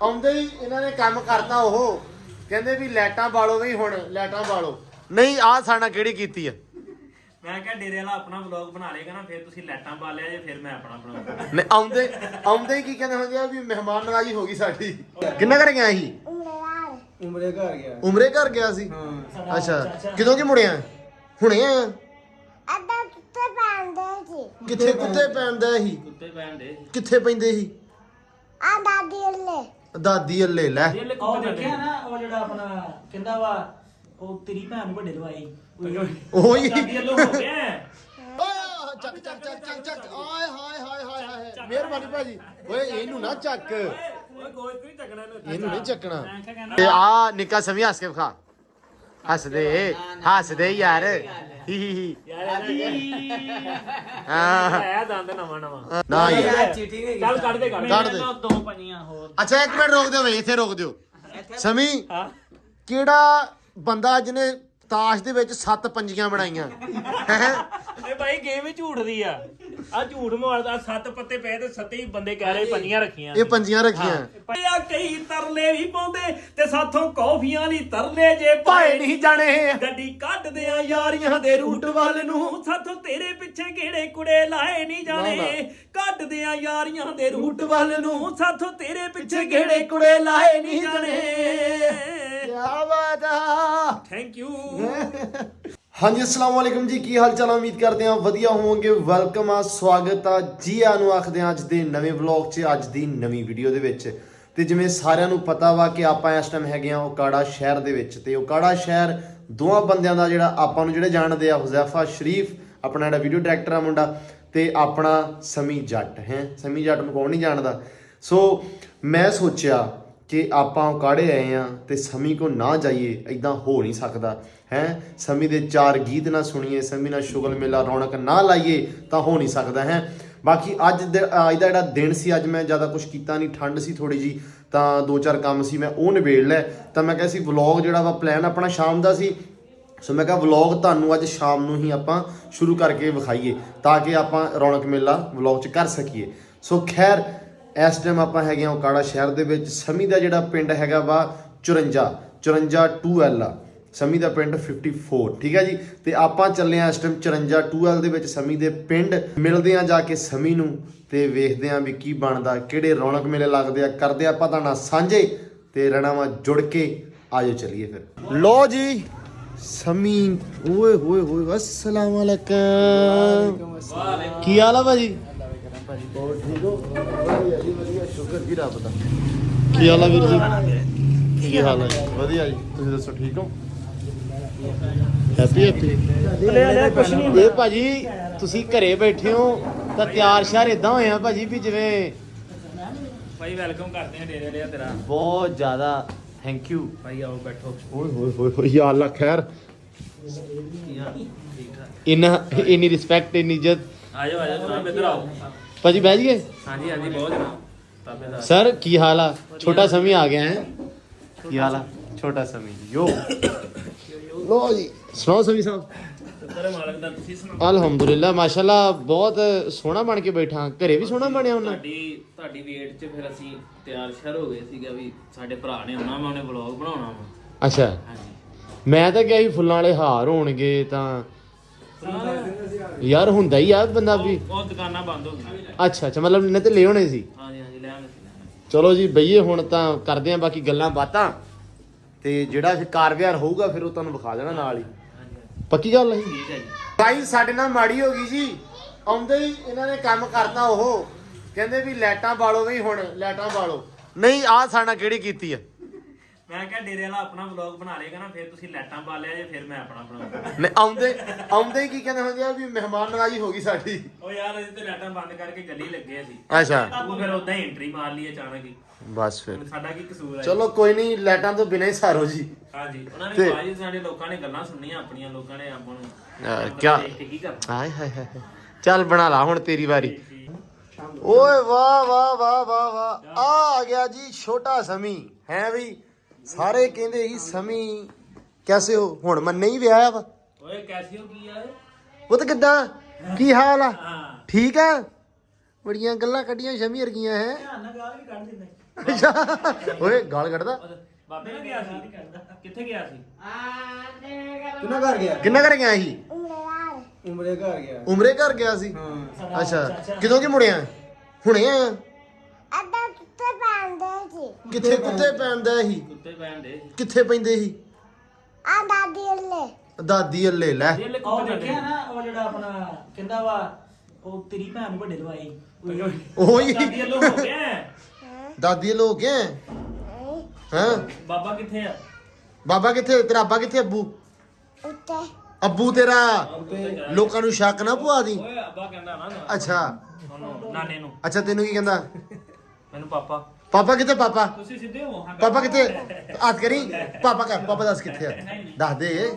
ਆਉਂਦੇ ਹੀ ਇਹਨਾਂ ਨੇ ਕੰਮ ਕਰਤਾ। ਉਹ ਕਹਿੰਦੇ ਵੀ ਲਾਈਟਾਂ ਬਾਲੋ ਵੀ ਹੁਣ ਲਾਈਟਾਂ ਬਾਲੋ। ਨਹੀਂ ਆਹ ਸਾਡਾ ਕਿਹੜੀ ਕੀਤੀ ਆ। ਮੈਂ ਕਿਹਾ ਡੇਰੇ ਵਾਲਾ ਆਪਣਾ ਵਲੌਗ ਬਣਾ ਲੇਗਾ ਨਾ, ਫਿਰ ਤੁਸੀਂ ਲਾਈਟਾਂ ਬਾਲਿਆ ਜੇ, ਫਿਰ ਮੈਂ ਆਪਣਾ ਬਣਾਉਂਗਾ। ਨਹੀਂ ਆਉਂਦੇ ਹੀ ਕੀ ਕਹਿੰਦੇ ਹੁੰਦੇ ਆ ਵੀ ਮਹਿਮਾਨ ਨਵਾਜ਼ੀ ਹੋ ਗਈ ਸਾਡੀ। ਕਿੰਨਾ ਘਰ ਗਿਆ ਸੀ? ਉਮਰੇ ਘਰ ਗਿਆ ਸੀ। ਅੱਛਾ ਕਿਦੋਂ ਕਿ ਮੁੜਿਆ? ਹੁਣੇ ਆਇਆ। ਅੱਡਾ ਕੁੱਤੇ ਪੈਂਦੇ ਸੀ। ਕਿੱਥੇ ਕੁੱਤੇ ਪੈਂਦੇ ਸੀ? ਕੁੱਤੇ ਪੈਣ ਦੇ ਕਿੱਥੇ ਪੈਂਦੇ ਸੀ? ਆ ਦਾਦੀ ਅੱਲੇ ਦਾਦੀ ਅੱਲੇ ਲੈ। ਉਹ ਦੇਖਿਆ ਨਾ, ਉਹ ਜਿਹੜਾ ਆਪਣਾ ਕਹਿੰਦਾ ਵਾ ਉਹ ਤੇਰੀ ਭੈਣ ਨੂੰ ਵੱਡੇ ਲਵਾਈ ਉਹੀ ਦਾਦੀ ਵੱਲੋਂ ਹੋ ਗਿਆ। ਚੱਕ ਚੱਕ ਚੱਕ ਚੱਕ ਚੱਕ ਆਏ ਹਾਏ ਹਾਏ ਹਾਏ ਹਾਏ। ਮਿਹਰਬਾਨੀ ਭਾਜੀ। ਓਏ ਇਹਨੂੰ ਨਾ ਚੱਕ, ਓਏ ਕੋਈ ਨਹੀਂ ਚੱਕਣਾ ਇਹਨੂੰ ਨਹੀਂ ਚੱਕਣਾ। ਤੇ ਆ ਨਿੱਕਾ ਸਮੀ ਹੱਸ ਕੇ ਵਿਖਾ। ਹੱਸਦੇ ਯਾਰ। ਹੀ ਹੀ ਹੀ। ਹਾਂ ਆਇਆ ਦੰਦ ਨਵਾਂ ਨਵਾਂ ਨਾ ਯਾਰ। ਚੱਲ ਕੱਢ ਦੇ ਕੱਢ ਦੇ। ਦੋ ਪਈਆਂ ਹੋਰ। ਅੱਛਾ ਇੱਕ ਮਿੰਟ ਰੋਕ ਦਿਓ ਬਈ, ਇੱਥੇ ਰੋਕ ਦਿਓ। ਸਮੀ ਕਿਹੜਾ ਬੰਦਾ ਜਿਹਨੇ ਤਾਸ਼ ਦੇ ਵਿੱਚ 7 ਪੰਜੀਆਂ ਬਣਾਈਆਂ? ਇਹ ਭਾਈ ਗੇਮ ਹੀ ਝੂਠ ਦੀ ਆ। ਆ ਝੂਠ ਮਾਰਦਾ। 7 ਪੱਤੇ ਪਏ ਤੇ 7 ਹੀ ਬੰਦੇ ਕਹਿ ਰਹੇ ਪੰਜੀਆਂ ਰੱਖੀਆਂ। ਇਹ ਪੰਜੀਆਂ ਰੱਖੀਆਂ। ਆ ਕਈ ਤਰਲੇ ਵੀ ਪਾਉਂਦੇ ਤੇ ਸਾਥੋਂ ਕੌਫੀਆਂ ਲਈ ਤਰਲੇ ਜੇ ਭਾਏ ਨਹੀਂ ਜਾਣੇ। ਗੱਡੀ ਕੱਢਦੇ ਆ ਯਾਰੀਆਂ ਦੇ ਰੂਟ ਵੱਲ ਨੂੰ, ਸਾਥੋਂ ਤੇਰੇ ਪਿੱਛੇ ਕਿਹੜੇ ਕੁੜੇ ਲਾਏ ਨਹੀਂ ਜਾਣੇ। ਕੱਢਦੇ ਆ ਯਾਰੀਆਂ ਦੇ ਰੂਟ ਵੱਲ ਨੂੰ, ਸਾਥੋਂ ਤੇਰੇ ਪਿੱਛੇ ਕਿਹੜੇ ਕੁੜੇ ਲਾਏ ਨਹੀਂ ਜਾਣੇ। ਕਿਆ ਬਾਤ ਆ। Thank you. ਹਾਂਜੀ अस्सलाम वालेकुम जी, ਕੀ ਹਾਲ ਚਾਲ? ਉਮੀਦ ਕਰਦੇ ਹਾਂ ਵਧੀਆ ਹੋਵੋਗੇ। ਵੈਲਕਮ ਆ, ਸਵਾਗਤ ਆ ਜੀ ਆਇਆਂ ਨੂੰ ਆਖਦੇ ਹਾਂ ਅੱਜ ਦੇ ਨਵੇਂ ਵਲੌਗ 'ਚ, ਅੱਜ ਦੀ ਨਵੀਂ ਵੀਡੀਓ ਦੇ ਵਿੱਚ। ਤੇ ਜਿਵੇਂ ਸਾਰਿਆਂ ਨੂੰ ਪਤਾ ਵਾ ਕਿ ਆਪਾਂ ਇਸ ਟਾਈਮ ਹੈਗੇ ਆ ਓਕਾੜਾ ਸ਼ਹਿਰ ਦੇ ਵਿੱਚ। ਤੇ ਓਕਾੜਾ ਸ਼ਹਿਰ ਦੋਵਾਂ ਬੰਦਿਆਂ ਦਾ ਜਿਹੜਾ ਆਪਾਂ ਨੂੰ ਜਿਹੜੇ ਜਾਣਦੇ ਆ, ਹੁਜ਼ੈਫਾ ਸ਼ਰੀਫ ਆਪਣਾ ਜਿਹੜਾ ਵੀਡੀਓ ਡਾਇਰੈਕਟਰ ਆ ਮੁੰਡਾ, ਤੇ ਆਪਣਾ ਸਮੀ ਜੱਟ ਹੈ। ਸਮੀ ਜੱਟ ਨੂੰ ਕੌਣ ਨਹੀਂ ਜਾਣਦਾ। ਸੋ ਮੈਂ ਸੋਚਿਆ ਕਿ ਆਪਾਂ ਓਕਾੜੇ ਆਏ ਆ ਤੇ ਸਮੀ ਕੋ ਨਾ ਜਾਈਏ, ਇਦਾਂ ਹੋ ਨਹੀਂ ਸਕਦਾ ਹੈ। ਸਮੀ ਦੇ 4 ਗੀਤ ਨਾ ਸੁਣੀਏ, ਸਮੀ ਨਾਲ ਸ਼ੁਗਲ ਮੇਲਾ ਰੌਣਕ ਨਾ ਲਾਈਏ ਤਾਂ ਹੋ ਨਹੀਂ ਸਕਦਾ ਹੈ। ਬਾਕੀ ਅੱਜ ਦਾ ਜਿਹੜਾ ਦਿਨ ਸੀ, ਅੱਜ ਮੈਂ ਜ਼ਿਆਦਾ ਕੁਝ ਕੀਤਾ ਨਹੀਂ, ਠੰਡ ਸੀ ਥੋੜੀ ਜੀ, ਤਾਂ 2-4 ਕੰਮ ਸੀ ਮੈਂ ਉਹ ਨਿਬੇੜ ਲਿਆ। ਤਾਂ ਮੈਂ ਕਿਹਾ ਸੀ ਵਲੌਗ ਜਿਹੜਾ ਵਾ ਪਲਾਨ ਆਪਣਾ ਸ਼ਾਮ ਦਾ ਸੀ। ਸੋ ਮੈਂ ਕਿਹਾ ਵਲੌਗ ਤੁਹਾਨੂੰ ਅੱਜ ਸ਼ਾਮ ਨੂੰ ਹੀ ਆਪਾਂ ਸ਼ੁਰੂ ਕਰਕੇ ਵਿਖਾਈਏ ਤਾਂ ਕਿ ਆਪਾਂ ਰੌਣਕ ਮੇਲਾ ਵਲੌਗ 'ਚ ਕਰ ਸਕੀਏ। ਸੋ ਖੈਰ ਇਸ ਟਾਈਮ ਆਪਾਂ ਹੈਗੇ ਆ ਓਕਾੜਾ ਸ਼ਹਿਰ ਦੇ ਵਿੱਚ। ਸਮੀ ਦਾ ਜਿਹੜਾ ਪਿੰਡ ਹੈਗਾ ਵਾ 54 2L ਆ। ਸਮੀ ਦਾ ਪਿੰਡ 54, ਠੀਕ ਹੈ ਜੀ। ਤੇ ਆਪਾਂ ਚੱਲੇ ਆ ਇਸ ਟਾਈਮ 54 2L ਦੇ ਵਿੱਚ ਸਮੀ ਦੇ ਪਿੰਡ। ਮਿਲਦੇ ਆ ਜਾ ਕੇ ਸਮੀ ਨੂੰ ਤੇ ਵੇਖਦੇ ਆ ਵੀ ਕੀ ਬਣਦਾ, ਕਿਹੜੇ ਰੌਣਕ ਮੇਲੇ ਲੱਗਦੇ ਆ, ਕਰਦੇ ਆ ਪਤਾ ਨਾ ਸਾਂਝੇ ਤੇ ਰਹਿਣਾ ਵਾ ਜੁੜ ਕੇ। ਆਜੋ ਚੱਲੀਏ ਫਿਰ। ਲੋ ਜੀ ਸਮੀ, ਓਏ ਹੋਏ ਹੋਏ, अस्सलाम वालेकुम। ਕੀ ਹਾਲ ਆ ਭਾਜੀ? ਹੋਰ ਠੀਕ ਹੋ? ਵਧੀਆ ਜੀ ਵਧੀਆ, ਸ਼ੁਕਰ ਜੀ ਰੱਬ ਦਾ। ਕੀ ਹਾਲ ਆ ਵੀਰ ਜੀ? ਕੀ ਹਾਲ ਹੈ? ਵਧੀਆ ਜੀ, ਤੁਸੀਂ ਦੱਸੋ ਠੀਕ ਹੋ? ਹੈਪੀ ਕੁਛ ਨਹੀਂ। ਇਹ ਭਾਜੀ ਤੁਸੀਂ ਘਰੇ ਬੈਠੇ ਹੋ ਤਾਂ ਤਿਆਰ ਸ਼ਿਆਰ ਇਦਾਂ ਹੋਏ ਆ ਭਾਜੀ ਵੀ ਜਿਵੇਂ ਭਾਈ ਵੈਲਕਮ ਕਰਦੇ ਆ ਡੇਰੇ ਲਿਆ ਤੇਰਾ। ਬਹੁਤ ਜ਼ਿਆਦਾ ਥੈਂਕ ਯੂ ਭਾਈ ਆਓ ਬੈਠੋ। ਓਏ ਹੋਏ ਹੋਏ ਹੋਏ, ਯਾ ਅੱਲਾ ਖੈਰ। ਇੰਨੀ ਰਿਸਪੈਕਟ, ਇੰਨੀ ਇੱਜ਼ਤ। ਆਜੋ ਆਜੋ ਜਨਾਬ, ਇੱਧਰ ਆਓ। ਭਾਜੀ ਬਹਿ ਜਾਈਏ। ਹਾਂਜੀ ਹਾਂਜੀ ਬਹੁਤ ਜਨਾਬ, ਤਾਬੇਦਾਰ। ਸਰ ਕੀ ਹਾਲ ਆ? ਛੋਟਾ ਸਮੀ ਆ ਗਿਆ ਹੈ। ਕੀ ਹਾਲ ਆ? ਛੋਟਾ ਸਮੀ ਯੋ। ਲੋ ਜੀ ਸੁਣਾਓ ਸਮੀ ਸਾਹਿਬ। ਸ਼ੁਕਰ ਮਾਲਕ ਦਾ, ਤੁਸੀਂ ਸੁਣਾਓ। ਅਲਹਮਦੁਲਿਲਾ ਮਾਸ਼ਾਅੱਲਾ, ਬਹੁਤ ਸੋਹਣਾ ਬਣ ਕੇ ਬੈਠਾ। ਘਰੇ ਵੀ ਸੋਹਣਾ ਬਣਿਆ ਉਹਨਾਂ। ਤੁਹਾਡੀ ਵੇਟ 'ਚ ਫਿਰ ਅਸੀਂ ਤਿਆਰ ਸ਼ਰ ਹੋ ਗਏ ਸੀਗਾ ਵੀ ਸਾਡੇ ਭਰਾ ਨੇ ਆਉਣਾ ਵਾ, ਉਹਨੇ ਵਲੌਗ ਬਣਾਉਣਾ ਵਾ। ਅੱਛਾ, ਹਾਂਜੀ ਮੈਂ ਤਾਂ ਕਿਹਾ ਸੀ ਫੁੱਲਾਂ ਵਾਲੇ ਹਾਰ ਹੋਣਗੇ ਤਾਂ ਯਾਰ ਹੁੰਦਾ ਹੀ ਆ ਬੰਦਾ ਵੀ। ਉਹ ਦੁਕਾਨਾਂ ਬੰਦ ਹੋ ਗਈਆਂ। ਅੱਛਾ ਅੱਛਾ, ਮਤਲਬ ਇਹਨੇ ਤੇ ਲੈ ਹੋਣੇ ਸੀ। ਹਾਂਜੀ ਹਾਂਜੀ ਲੈ ਆਉਂਦੇ ਸੀ। ਚਲੋ ਜੀ ਬਈਏ, ਹੁਣ ਤਾਂ ਕਰਦੇ ਆਂ ਬਾਕੀ ਗੱਲਾਂ ਬਾਤਾਂ ਤੇ ਜਿਹੜਾ ਫਿਰ ਕਾਰ ਵਿਹਾਰ ਹੋਊਗਾ ਫਿਰ ਉਹ ਤੁਹਾਨੂੰ ਵਿਖਾ ਦੇਣਾ ਨਾਲ ਹੀ। ਪੱਕੀ ਗੱਲ ਹੈ ਠੀਕ ਹੈ ਜੀ। ਭਾਈ ਸਾਡੇ ਨਾਲ ਮਾੜੀ ਹੋ ਗਈ ਜੀ। ਆਉਂਦੇ ਹੀ ਇਹਨਾਂ ਨੇ ਕੰਮ ਕਰਤਾ। ਉਹ ਕਹਿੰਦੇ ਵੀ ਲਾਈਟਾਂ ਬਾਲੋ ਵੀ ਹੁਣ ਲਾਈਟਾਂ ਬਾਲੋ। ਨਹੀਂ ਆਹ ਸਾਡਾ ਕਿਹੜੀ ਕੀਤੀ ਆ। ਮੈਂ ਕਿਹਾ ਡੇਰੇ ਵਾਲਾ ਆਪਣਾ ਵਲੌਗ ਬਣਾ ਲੇਗਾ ਨਾ, ਫਿਰ ਤੁਸੀਂ ਲਾਈਟਾਂ ਬਾਲਿਆ ਜੇ, ਫਿਰ ਮੈਂ ਆਪਣਾ ਬਣਾਉਂਗਾ। ਨਹੀਂ ਆਉਂਦੇ ਹੀ ਕੀ ਕਹਿੰਦੇ ਹੁੰਦੇ ਆ ਵੀ ਮਹਿਮਾਨ ਨਵਾਜ਼ੀ ਹੋ ਗਈ ਸਾਡੀ। ਉਹ ਯਾਰ ਅਸੀਂ ਤੇ ਲਾਈਟਾਂ ਬੰਦ ਕਰਕੇ ਗੱਲੀ ਲੱਗੇ ਸੀ। ਅੱਛਾ, ਉਹ ਫਿਰ ਉਦਾਂ ਹੀ ਐਂਟਰੀ ਮਾਰ ਲਈ ਅਚਾਨਕ ਹੀ। ਬਸ ਫਿਰ ਹੁਣ ਸਾਡਾ ਕੀ ਕਸੂਰ ਹੈ? ਚਲੋ ਕੋਈ ਨਹੀਂ, ਲਾਈਟਾਂ ਤੋਂ ਬਿਨਾਂ ਹੀ ਸਾਰੋ ਜੀ। ਹਾਂਜੀ, ਉਹਨਾਂ ਨੇ ਬਾਜੀ ਸਾਡੇ ਲੋਕਾਂ ਨੇ ਗੱਲਾਂ ਸੁਣਨੀਆਂ ਆਪਣੀਆਂ, ਲੋਕਾਂ ਨੇ ਆਪਾਂ ਨੂੰ ਕਿਆ ਕੀ ਕਰਨਾ। ਹਾਏ ਹਾਏ ਹਾਏ, ਚੱਲ ਬਣਾ ਲਾ ਹੁਣ ਤੇਰੀ ਵਾਰੀ। ਓਏ ਵਾਹ ਵਾਹ ਵਾਹ ਵਾਹ ਵਾਹ, ਆ ਗਿਆ ਜੀ ਛੋਟਾ ਸਮੀ ਹੈ ਵੀ। ਸਾਰੇ ਕਹਿੰਦੇ ਸੀ ਸਮੀ ਕੈਸੇ ਹੋ, ਹੁਣ ਮੰਨੇ ਹੀ ਵਿਆਹਿਆ ਵਾ। ਓਏ ਕੈਸੀਓ ਕੀ ਆ? ਉਹ ਤਾਂ ਕਿੱਦਾਂ, ਕੀ ਹਾਲ ਆ? ਹਾਂ ਠੀਕ ਆ। ਬੜੀਆਂ ਗੱਲਾਂ ਕੱਢੀਆਂ ਸ਼ਮੀ ਵਰਗੀਆਂ ਹੈ। ਧਿਆਨ ਨਾਲ ਗਾਲ ਵੀ ਕੱਢ ਦਿੰਦਾ। ਓਏ ਗਾਲ ਕੱਢਦਾ। ਬਾਬੇ ਨਾਲ ਗਿਆ ਸੀ ਕਿੱਥੇ ਗਿਆ ਸੀ ਕਿੰਨਾ ਘਰ ਗਿਆ ਕਿੰਨਾ ਕਰ ਗਿਆ ਸੀ? ਉਮਰੇ ਘਰ ਗਿਆ ਉਮਰੇ ਘਰ ਗਿਆ ਸੀ। ਹਾਂ ਅੱਛਾ ਕਿਦੋਂ ਕਿ ਮੁੜਿਆ? ਹੁਣੇ ਆਇਆ। ਅੱਧਾ ਕੁੱਤੇ ਪੈਂਦੇ ਸੀ ਕਿੱਥੇ ਕੁੱਤੇ ਪੈਂਦਾ ਸੀ? ਕੁੱਤੇ ਪੈਣ ਦੇ ਕਿੱਥੇ ਪੈਂਦੇ ਸੀ? ਆ ਦਾਦੀ ਉੱਲੇ ਦਾਦੀ ਅੱਲੇ ਲੈ। ਇਹਲੇ ਉਹ ਕੁੱਤੇ ਦੇਖਿਆ ਨਾ ਉਹ ਜਿਹੜਾ ਆਪਣਾ ਕਹਿੰਦਾ ਵਾ ਉਹ ਤੇਰੀ ਭੈਣ ਨੂੰ ਵੱਡੇ ਲਵਾਈ ਉਹੀ ਦਾਦੀ ਵੱਲੋਂ ਹੋ ਗਿਆ ਹੈ। ਦਾਦੀ ਲੋਕ ਹੈ। ਹਾਂ ਬਾਬਾ ਕਿੱਥੇ ਆ? ਬਾਬਾ ਕਿੱਥੇ? ਤੇਰਾ ਅੱਬਾ ਕਿੱਥੇ? ਅੱਬੂ ਉੱਤੇ ਅੱਬੂ ਤੇਰਾ ਲੋਕਾਂ ਨੂੰ ਸ਼ੱਕ ਨਾ ਪਵਾ ਦੀ। ਓਏ ਅੱਬਾ ਕਹਿੰਦਾ ਨਾ ਅੱਛਾ ਉਹਨੂੰ ਨਾਨੇ ਨੂੰ ਅੱਛਾ ਤੈਨੂੰ ਕੀ ਕਹਿੰਦਾ? ਮੈਨੂੰ ਪਾਪਾ ਪਾਪਾ ਕਿੱਥੇ? ਪਾਪਾ ਤੁਸੀਂ ਸਿੱਧੇ ਹੋ ਹਾਂ ਪਾਪਾ ਕਿੱਥੇ? ਹੱਥ ਕਰੀ ਪਾਪਾ ਕਰ। ਪਾਪਾ ਦੱਸ ਕਿੱਥੇ ਆ? ਦੱਸ ਦੇ।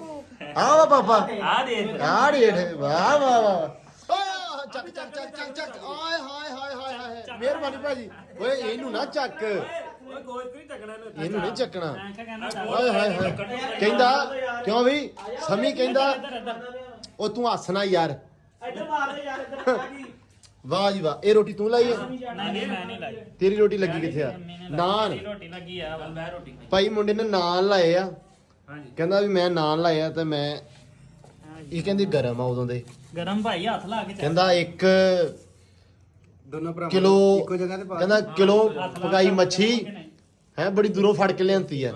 ਆਹ ਪਾਪਾ ਆ ਦੇਖ ਆ ਰੇਟ। ਵਾਹ ਵਾਹ ਵਾਹ। ਓਏ ਚੱਕ ਚੱਕ ਚੱਕ ਚੱਕ ਚੱਕ। ਆਏ ਹਾਏ ਹਾਏ ਹਾਏ ਹਾਏ। ਮਿਹਰਬਾਨੀ ਭਾਜੀ। ਓਏ ਇਹਨੂੰ ਨਾ ਚੱਕ। ਓਏ ਕੋਈ ਨਹੀਂ ਚੱਕਣਾ ਇਹਨੂੰ ਨਹੀਂ ਚੱਕਣਾ। ਓਏ ਹਾਏ ਹਾਏ। ਕਹਿੰਦਾ ਕਿਉਂ ਵੀ ਸਮੀ ਕਹਿੰਦਾ ਉਹ ਤੂੰ ਹੱਸਣਾ ਯਾਰ। ਇੱਧਰ ਮਾਰ ਦੇ ਯਾਰ ਇੱਧਰ ਆ ਗਈ ਵਾਹ ਜੀ ਵਾਹ। ਇਹ ਰੋਟੀ ਤੂੰ ਲਾਈ ਹੈ? ਨਹੀਂ ਮੈਂ ਨਹੀਂ ਲਾਈ ਤੇਰੀ ਰੋਟੀ ਲੱਗੀ ਕਿੱਥੇ ਆ? ਨਾਨ। ਰੋਟੀ ਲੱਗੀ ਆ ਮੈਂ ਰੋਟੀ ਖਾਈ ਭਾਈ ਮੁੰਡੇ ਨੇ ਨਾਨ ਲਾਏ ਆ। ਹਾਂਜੀ ਕਹਿੰਦਾ ਵੀ ਮੈਂ ਨਾਨ ਲਾਏ ਆ ਤੇ ਮੈਂ ਇਹ ਕਹਿੰਦੀ ਗਰਮ ਆ ਉਦੋਂ ਦੇ। ਗਰਮ ਭਾਈ ਹੱਥ ਲਾ ਕੇ ਕਹਿੰਦਾ 1 ਦੋਨੋਂ ਭਰਾ ਕਿਲੋ ਇੱਕੋ ਜਗ੍ਹਾ ਤੇ ਪਾ ਕਹਿੰਦਾ ਕਿਲੋ ਪਕਾਈ ਮੱਛੀ ਹੈ ਬੜੀ ਦੂਰੋਂ ਫੜ ਕੇ ਲਿਆਂਤੀ ਆ।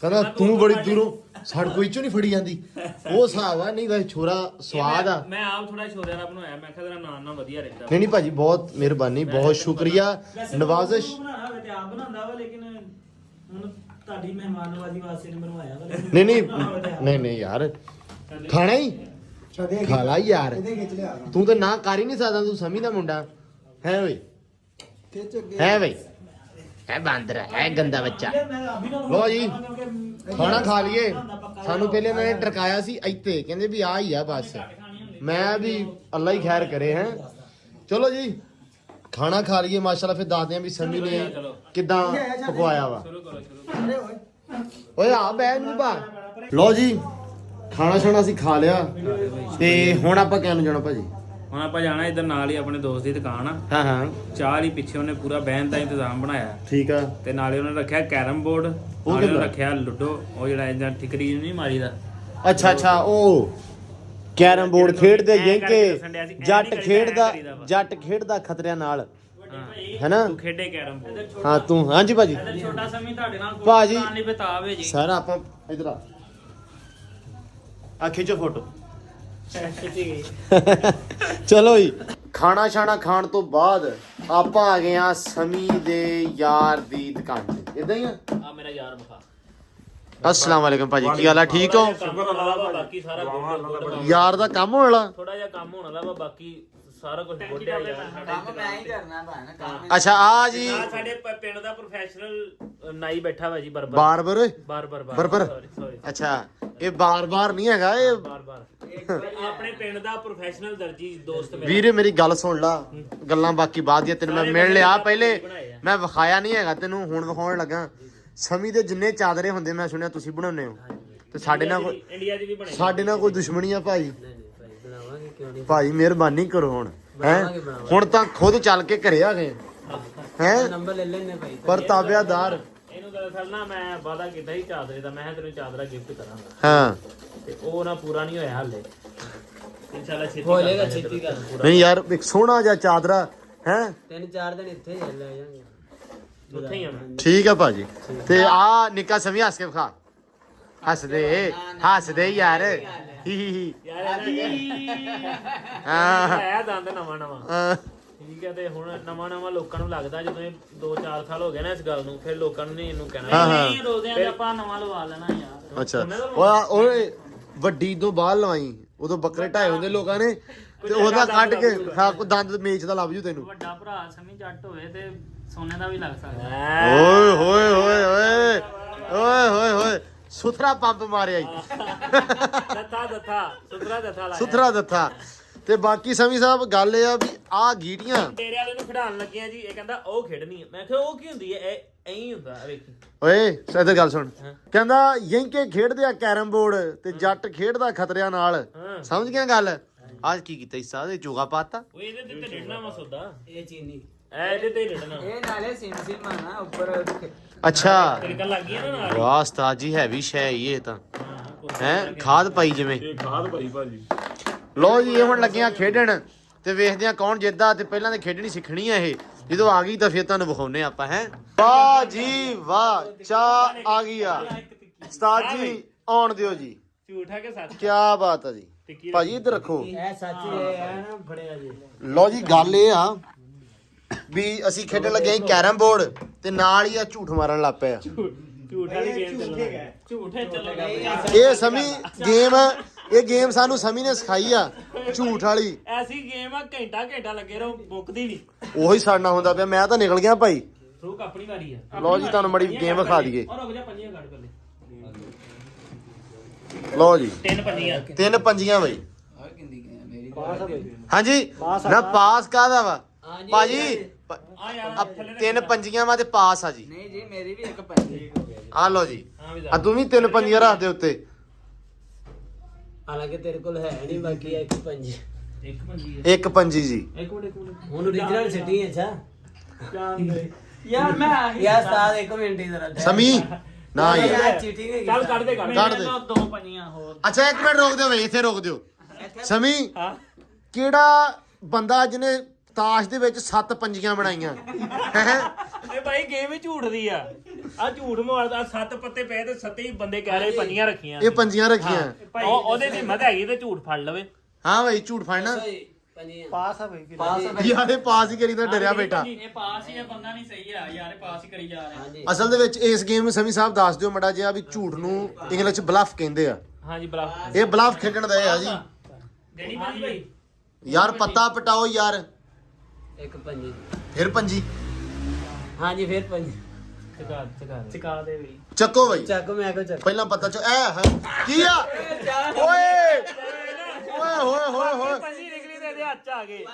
ਕਹਿੰਦਾ ਤੂੰ ਬੜੀ ਦੂਰੋਂ ਸੜ ਕੋਈ ਚੋਂ ਨਹੀਂ ਫੜੀ ਜਾਂਦੀ। ਉਹ ਹਿਸਾਬ ਆ। ਨਹੀਂ ਵੈਸੇ ਛੋਰਾ ਸਵਾਦ ਆ। ਮੈਂ ਆਪ ਥੋੜਾ ਛੋਲੇ ਦਾ ਬਣਾਇਆ ਮੈਂ ਕਿਹਾ ਤੇਰਾ ਨਾਨ ਨਾ ਵਧੀਆ ਰਹਿੰਦਾ ਨਹੀਂ ਨਹੀਂ ਭਾਜੀ ਬਹੁਤ ਮਿਹਰਬਾਨੀ ਬਹੁਤ ਸ਼ੁਕਰੀਆ ਨਵਾਜ਼ਿਸ਼। ਬਣਾਉਣਾ ਹੋਵੇ ਤੇ ਆਪ ਬਣਾਉਂਦਾ ਵਾ ਲੇਕਿਨ ਹੁਣ ਤੁਹਾਡੀ ਮਹਿਮਾਨਵਾਜ਼ੀ ਵਾਸਤੇ ਨੇ ਬਣਵਾਇਆ ਵਾ ਲੇਕਿਨ ਨਹੀਂ ਨਹੀਂ ਬਣਾਉਣਾ ਹੋਵੇ ਤੇ ਆਪ। ਨਹੀਂ ਨਹੀਂ ਯਾਰ ਖਾਣਾ ਹੀ ਛਦੇ ਖਾ ਲਾ ਯਾਰ। ਇਹਦੇ ਖਿੱਚ ਲਿਆ ਤੂੰ ਤਾਂ ਨਾ ਕਰ ਹੀ ਨਹੀਂ ਸਕਦਾ। ਤੂੰ ਸਮੀ ਦਾ ਮੁੰਡਾ ਹੈ ਓਏ ਖਿੱਚ ਅੱਗੇ ਹੈ ਬਈ ਹੈ ਬਾਂਦਰ ਹੈ ਗੰਦਾ ਬੱਚਾ। ਯਾਰ ਮੈਂ ਅਭੀ ਨਾਲ ਲਓ ਜੀ ਕਿਉਂਕਿ ਖਾਣਾ ਖਾ ਲਈਏ। ਸਾਨੂੰ ਪਹਿਲੇ ਇਹਨਾਂ ਨੇ ਟਰਕਾਇਆ ਸੀ ਇੱਥੇ ਕਹਿੰਦੇ ਵੀ ਆ ਹੀ ਆ ਬਸ। ਮੈਂ ਵੀ ਅੱਲਾ ਹੀ ਖੈਰ ਕਰੇ ਹੈ। ਚਲੋ ਜੀ ਖਾਣਾ ਖਾ ਲਈਏ ਮਾਸ਼ਾਅੱਲਾ। ਫਿਰ ਦੱਸਦੇ ਆ ਵੀ ਸਮੀ ਨੇ ਕਿਦਾਂ ਪਕਵਾਇਆ ਵਾ। ਅਰੇ ਓਏ ਓਏ ਆ ਬੈ ਨੂੰ ਬਾ। ਲਓ ਜੀ ਖਾਣਾ ਛਾਣਾ ਅਸੀਂ ਖਾ ਲਿਆ ਤੇ ਹੁਣ ਆਪਾਂ ਕਿਹਨੂੰ ਨੂੰ ਜਾਣਾ ਭਾਜੀ? ਹੁਣ ਆਪਾਂ ਜਾਣਾ ਇੱਧਰ ਨਾਲ ਹੀ ਆਪਣੇ ਦੋਸਤ ਦੀ ਦੁਕਾਨ ਆ ਹਾਂ ਹਾਂ ਚਾਹ ਲਈ ਪਿੱਛੇ ਉਹਨੇ ਪੂਰਾ ਬਹਿਣ ਦਾ ਇੰਤਜ਼ਾਮ ਬਣਾਇਆ ਠੀਕ ਆ। ਤੇ ਨਾਲੇ ਉਹਨੇ ਰੱਖਿਆ ਕੈਰਮ ਬੋਰਡ ਨਾਲੇ ਉਹਨੇ ਕਿੱਦਾਂ? ਰੱਖਿਆ ਲੁੱਡੋ ਉਹ ਜਿਹੜਾ ਇਹਨਾਂ ਠਿਕਰੀ ਨਹੀਂ ਮਾਰੀਦਾ ਅੱਛਾ ਅੱਛਾ ਉਹ ਕੈਰਮ ਬੋਰਡ ਖੇਡਦੇ ਐਂ ਕਰਕੇ ਜਿੰਕੇ ਦੱਸਣ ਡਿਆ ਸੀ, ਐਂ ਜੱਟ ਨਹੀਂ ਕਰੀਦਾ, ਖੇਡਦਾ ਐਂ ਕਰੀਦਾ ਵਾ। ਜੱਟ ਖੇਡਦਾ ਖਤਰਿਆਂ ਨਾਲ ਹਾਂ ਹੈਨਾ? ਤੂੰ ਖੇਡੇ ਕੈਰਮ ਬੋਰਡ ਹਾਂ ਤੂੰ ਹਾਂਜੀ ਭਾਜੀ ਛੋਟਾ ਸਮੀ ਤੁਹਾਡੇ ਨਾਲ ਭਾਜੀ ਨਹੀਂ ਬਤਾਵ ਹੈ ਜੀ ਸਾਰਾ ਆਪਾਂ ਇਧਰ ਆ ਖਿੱਚੋ ਫੋਟੋ। ਚਲੋ ਜੀ ਖਾਣਾ ਛਾਣਾ ਖਾਣ ਤੋਂ ਬਾਅਦ ਆਪਾਂ ਆ ਗਏ ਆ ਸਮੀ ਦੇ ਯਾਰ ਦੀ ਦੁਕਾਨ ਤੇ। ਇਦਾਂ ਹੀ ਆ। ਆ ਮੇਰਾ ਯਾਰ ਮਖਾ अस्सलाम वालेकुम ਭਾਜੀ ਕੀ ਹਾਲ ਆ? ਠੀਕ ਹੋ? ਬਾਕੀ ਸਾਰਾ ਕੁਝ ਯਾਰ ਦਾ ਕੰਮ ਹੋਣ ਵਾਲਾ। ਥੋੜਾ ਜਿਹਾ ਕੰਮ ਹੋਣ ਵਾਲਾ ਵਾ ਬਾਕੀ ਸਾਰਾ ਕੁਝ ਗੋਡਿਆ ਯਾਰ ਕੰਮ ਮੈਂ ਹੀ ਕਰਨਾ ਭਾਣਾ ਕੰਮ ਅੱਛਾ ਆ ਜੀ ਆ ਸਾਡੇ ਪਿੰਡ ਦਾ ਪ੍ਰੋਫੈਸ਼ਨਲ ਨਾਈ ਬੈਠਾ ਵਾ ਜੀ ਬਰਬਰ ਬਾਰਬਰ ਓਏ ਬਾਰਬਰ ਬਰਬਰ ਸੌਰੀ ਅੱਛਾ ਇਹ ਬਾਰ-ਬਾਰ ਨਹੀਂ ਹੈਗਾ ਇਹ। ਬਾਰ ਆਪਣੇ ਪਿੰਡ ਦਾ ਪ੍ਰੋਫੈਸ਼ਨਲ ਦਰਜੀ ਦੋਸਤ ਮੇਰਾ ਵੀਰੇ ਮੇਰੀ ਗੱਲ ਸੁਣ ਲਾ ਗੱਲਾਂ ਬਾਕੀ ਬਾਅਦ ਦੀਆਂ ਤੈਨੂੰ ਮੈਂ ਮਿਲ ਲਿਆ ਪਹਿਲੇ ਮੈਂ ਵਿਖਾਇਆ ਨਹੀਂ ਹੈਗਾ ਤੈਨੂੰ ਹੁਣ ਵਿਖਾਉਣ ਲੱਗਾ। ਸਮੀ ਦੇ ਜਿੰਨੇ ਚਾਦਰੇ ਹੁੰਦੇ ਮੈਂ ਸੁਣਿਆ ਤੁਸੀਂ ਬਣਾਉਂਦੇ ਹੋ ਤੇ ਸਾਡੇ ਨਾਲ ਕੋਈ ਇੰਡੀਆ 'ਚ ਵੀ ਬਣੇ ਸਾਡੇ ਨਾਲ ਕੋਈ ਦੁਸ਼ਮਣੀ ਆ ਭਾਈ? ਭਾਈ ਮਿਹਰਬਾਨੀ ਕਰੋ ਹੁਣ ਹੈ ਹੁਣ ਤਾਂ ਖੁਦ ਚੱਲ ਕੇ ਘਰੇ ਆ ਗਏ ਹੈ ਨੰਬਰ ਲੈ ਲੈਣੇ ਭਾਈ ਪਰ ਤਾਬਿਆਦਾਰ ਇਹਨੂੰ ਦਰਅਸਲ ਨਾ ਮੈਂ ਵਾਅਦਾ ਕੀਤਾ ਸੀ ਚਾਦਰੇ ਦਾ ਮੈਂ ਕਿਹਾ ਤੈਨੂੰ ਚਾਦਰਾ ਗਿਫਟ ਕਰਾਂਗਾ ਹਾਂ ਤੇ ਉਹ ਨਾ ਪੂਰਾ ਨਹੀਂ ਹੋਇਆ ਹਾਲੇ ਇਨਸ਼ਾਅੱਲਾ ਛੇਤੀ ਹੋ ਜਾਏਗਾ ਛੇਤੀ ਕਰ ਨਹੀਂ ਯਾਰ ਇੱਕ ਸੋਹਣਾ ਜਿਹਾ ਚਾਦਰਾ ਹੈ 3-4 ਦਿਨ ਇੱਥੇ ਹੀ ਲੈ ਜਾਾਂਗੇ ਉੱਥੇ ਹੀ ਆ ਮੈਂ ਠੀਕ ਆ ਭਾਜੀ ਤੇ ਆ ਨਿੱਕਾ ਸਮੀ ਹੱਸ ਕੇ ਵਿਖਾ ਹੱਸਦੇ ਯਾਰ ਹੀ ਹੀ ਹਾਂ ਆਇਆ ਦੰਦ ਨਵਾਂ ਨਵਾਂ ਹਾਂ। ਠੀਕ ਹੈ ਤੇ ਹੁਣ ਨਵਾਂ ਨਵਾਂ ਲੋਕਾਂ ਨੂੰ ਲੱਗਦਾ ਜਦੋਂ ਇਹ 2-4 ਸਾਲ ਹੋ ਗਏ ਨਾ ਇਸ ਗੱਲ ਨੂੰ ਫਿਰ ਲੋਕਾਂ ਨੂੰ ਨਹੀਂ ਇਹਨੂੰ ਹਾਂ, ਕਹਿਣਾ ਹਾਂ। ਨਹੀਂ ਰੋਜ਼ਿਆਂ ਦਾ ਆਪਾਂ ਨਵਾਂ ਲਵਾ ਲੈਣਾ ਯਾਰ ਅੱਛਾ ਓਏ ਵੱਡੀ ਤੋਂ ਬਾਹਰ ਲਵਾਈ ਉਦੋਂ ਬੱਕਰੇ ਢਾਏ ਹੁੰਦੇ ਲੋਕਾਂ ਨੇ ਤੇ ਉਹਦਾ ਕੱਢ ਕੇ ਹਾਂ ਕੋ ਦੰਦ ਮੇਚ ਦਾ ਲੱਭ ਜੂ ਤੈਨੂੰ। ਵੱਡਾ ਭਰਾ ਸਮੀ ਜੱਟ ਹੋਵੇ ਤੇ ਸੋਨੇ ਦਾ ਵੀ ਲੱਗ ਸਕਦਾ ਓਏ ਹੋਏ ਹੋਏ ਓਏ ਓਏ ਹੋਏ ਹੋਏ ਸੁਥਰਾ ਪੰਪ ਮਾਰਿਆ ਈ। ਦੱਥਾ ਸੁਥਰਾ ਦੱਥਾ ਲਾਇਆ ਸੁਥਰਾ ਦੱਥਾ ਤੇ ਬਾਕੀ ਸਮੀ ਸਾਹਿਬ ਗੱਲ ਇਹ ਆ ਵੀ ਆ ਗੀਟੀਆਂ ਤੇਰੇ ਵਾਲੇ ਨੂੰ ਖਿਡਾਉਣ ਲੱਗੇ ਆ ਜੀ ਇਹ ਕਹਿੰਦਾ ਉਹ ਖੇਡਣੀ ਹੈ ਮੈਂ ਕਿਹਾ ਉਹ ਕੀ ਹੁੰਦੀ ਹੈ ਐਂ ਹੀ ਹੁੰਦਾ ਵੇਖੀ ਓਏ ਇੱਧਰ ਗੱਲ ਸੁਣ ਕਹਿੰਦਾ ਯੰਕੇ ਖੇਡਦੇ ਆ ਕੈਰਮ ਬੋਰਡ ਤੇ ਜੱਟ ਖੇਡਦਾ ਖਤਰਿਆਂ ਨਾਲ ਸਮਝ ਗਿਆ ਗੱਲ। ਅੱਜ ਕੀ ਕੀਤਾ ਹਿੱਸਾ ਦੇ ਚੋਗਾ ਪਾਤਾ ਉਹ ਇਹਦੇ ਤੇ ਡਿੱਡਣਾ ਵਾ ਸੌਦਾ ਇਹ ਚੀਨੀ ਇਹਦੇ ਤੇ ਲੜਨਾ ਇਹ ਨਾਲੇ ਸਿਮ ਆਣਾ ਉੱਪਰ ਅੱਛਾ ਤਿਲਕਣ ਲੱਗ ਗਈ ਨਾ ਨਾਲ ਵਾਹ ਉਸਤਾਦ ਜੀ ਹੈਵੀ ਸ਼ੈ ਇਹ ਤਾਂ ਹੈ ਖਾਦ ਪਾਈ ਜਿਵੇਂ ਇਹ ਖਾਦ ਭਾਈ ਭਾਜੀ ਲੋ ਜੀ ਇਹ ਹੁਣ ਲੱਗਿਆ ਖੇਡਣ ਤੇ ਵੇਖਦੇ ਆ ਕੌਣ ਜਿੱਤਦਾ ਤੇ ਪਹਿਲਾਂ ਤਾਂ ਖੇਡਣੀ ਸਿੱਖਣੀ ਆ ਇਹ ਜਦੋਂ ਆ ਗਈ ਤਾਂ ਫਿਰ ਤੁਹਾਨੂੰ ਵਿਖਾਉਨੇ ਆਪਾਂ ਹੈ ਵਾਹ ਜੀ ਵਾਹ ਚਾਹ ਆ ਗਈ ਆ ਉਸਤਾਦ ਜੀ ਆਉਣ ਦਿਓ ਜੀ ਝੂਠਾ ਕਿ ਸੱਚ ਕੀ ਬਾਤ ਆ ਜੀ ਭਾਜੀ ਇੱਧਰ ਰੱਖੋ ਇਹ ਸੱਚ ਹੈ ਨਾ ਫੜਿਆ ਜੀ ਲੋ ਜੀ ਗੱਲ ਇਹ ਆ ਵੀ ਅਸੀਂ ਖੇਡਣ ਲੱਗੇ ਸੀ ਕੈਰਮ ਬੋਰਡ ਤੇ ਨਾਲ ਹੀ ਆ ਝੂਠ ਮਾਰਨ ਲੱਗ ਪਏ ਆ ਝੂਠਾ ਦੀ ਗੇਮ ਚੱਲਣਾ ਝੂਠੇ ਚੱਲਣਾ ਇਹ ਸਮੀ ਗੇਮ ਇਹ ਗੇਮ ਸਾਨੂੰ ਸਮੀ ਨੇ ਸਿਖਾਈ ਆ ਝੂਠ ਵਾਲੀ ਐਸੀ ਗੇਮ ਆ ਘੰਟਾ ਲੱਗੇ ਰਹੋ ਮੁੱਕਦੀ ਨਹੀਂ ਉਹੀ ਸਾੜਨਾ ਹੁੰਦਾ ਪਿਆ ਮੈਂ ਤਾਂ ਨਿਕਲ ਗਿਆ ਭਾਈ ਰੁਕ ਆਪਣੀ ਵਾਰੀ ਆ ਲੋ ਜੀ ਤੁਹਾਨੂੰ ਮੜੀ ਗੇਮ ਵਿਖਾ ਦਈਏ ਔਰ ਰੁਕ ਜਾ ਪੰਜੀਆਂ ਕੱਢ ਕਰ ਲੈ ਲੋ ਜੀ ਤਿੰਨ ਪੰਜੀਆਂ ਤਿੰਨ ਪੰਜੀਆਂ ਬਈ ਆ ਕਿੰਦੀ ਗਏ ਮੇਰੀ ਹਾਂਜੀ ਨਾ ਪਾਸ ਕਾਹਦਾ ਵਾ ਭਾਜੀ ਆ ਯਾਰ ਆ ਤਿੰਨ ਪੰਜੀਆਂ ਵਾ ਤੇ ਪਾਸ ਆ ਜੀ ਨਹੀਂ ਜੀ ਮੇਰੀ ਵੀ ਇੱਕ ਪੈਂਦੀ ਆ ਲੋ ਜੀ ਹਾਂ ਵੀ ਆ ਤੂੰ ਵੀ ਤਿੰਨ ਪੰਜੀਆਂ ਰੱਖ ਦੇ ਉੱਤੇ ਹਾਲਾਂਕਿ ਤੇਰੇ ਕੋਲ ਹੈ ਨਹੀਂ ਬਾਕੀ ਇੱਕ ਪੰਜ ਇੱਕ ਪੰਜੀ ਇੱਕ ਪੰਜੀ ਜੀ ਇੱਕ ਮਿੰਟ ਹੁਣ origignal ਸਿੱਟੀ ਹੈ ਛਾ ਯਾਰ ਮੈਂ ਯਾਰ ਸਾਦ ਇੱਕ ਮਿੰਟ ਹੀ ਜ਼ਰਾ ਸਮੀ ਨਾ ਯਾਰ ਚੀਟਿੰਗ ਹੈ ਚੱਲ ਕੱਢ ਦੇ ਕੱਢ ਦੇ ਦੋ ਪੰਜੀਆਂ ਹੋਰ ਅੱਛਾ ਇੱਕ ਮਿੰਟ ਰੋਕ ਦਿਓ ਬਈ ਇੱਥੇ ਰੋਕ ਦਿਓ ਸਮੀ ਹਾਂ ਕਿਹੜਾ ਬੰਦਾ ਜਿਹਨੇ ਤਾਸ਼ ਦੇ ਵਿੱਚ 7 ਪੰਜੀਆਂ ਬਣਾਈਆਂ ਹੈਂ? ਇਹ ਭਾਈ ਗੇਮ ਹੀ ਝੂਠ ਦੀ ਆ ਝੂਠ ਮਾਰਦਾ 7 ਪੱਤੇ ਪਏ ਤੇ 7 ਹੀ ਬੰਦੇ ਕਹਿ ਰਹੇ ਪੰਜੀਆਂ ਰੱਖੀਆਂ ਇਹ ਪੰਜੀਆਂ ਰੱਖੀਆਂ ਉਹਦੇ ਦੀ ਹਿੰਮਤ ਹੈਗੀ ਤੇ ਝੂਠ ਫੜ ਲਵੇ ਹਾਂ ਬਈ ਝੂਠ ਫੜਨਾ ਪਾਸ ਆ ਬਈ ਪਾਸ ਯਾਰ ਇਹ ਪਾਸ ਹੀ ਕਰੀ ਤਾਂ ਡਰਿਆ ਬੈਠਾ ਇਹ ਪਾਸ ਹੀ ਆ ਬੰਦਾ ਨਹੀਂ ਸਹੀ ਆ ਯਾਰ ਇਹ ਪਾਸ ਹੀ ਕਰੀ ਜਾ ਰਿਹਾ ਹਾਂਜੀ ਅਸਲ ਦੇ ਵਿੱਚ ਇਸ ਗੇਮ ਨੂੰ ਸਮੀ ਸਾਹਿਬ ਦੱਸ ਦਿਓ ਮੜਾ ਜਿਹਾ ਵੀ ਝੂਠ ਨੂੰ ਇੰਗਲਿਸ਼ ਚ ਬਲਫ ਕਹਿੰਦੇ ਆ ਹਾਂਜੀ ਬਲਾਫ ਇਹ ਬਲਫ ਖੇਡਣ ਦਾ ਇਹ ਆ ਜੀ ਦੇਣੀ ਪੰਜੀ ਭਾਈ ਯਾਰ ਪੱਤਾ ਪਟਾਓ ਯਾਰ ਇੱਕ ਪੰਜ ਫਿਰ ਪੰਜੀ ਹਾਂਜੀ ਫਿਰ ਪੰਜ ਚਕਾ ਦੇ ਵੀ ਚੱਕੋ ਬਈ ਚੱਕ ਮੈਂ ਕੋ ਚੱਕ ਪਹਿਲਾਂ ਪਤਾ ਚ ਕੀ ਆ ਓਏ ਓਏ ਹੋਏ ਹੋਏ ਹੋਏ ਪੰਜੀ ਨਿਕਲੀ ਤੇ ਇਹਦੇ ਹੱਥ ਚ ਆ ਗਏ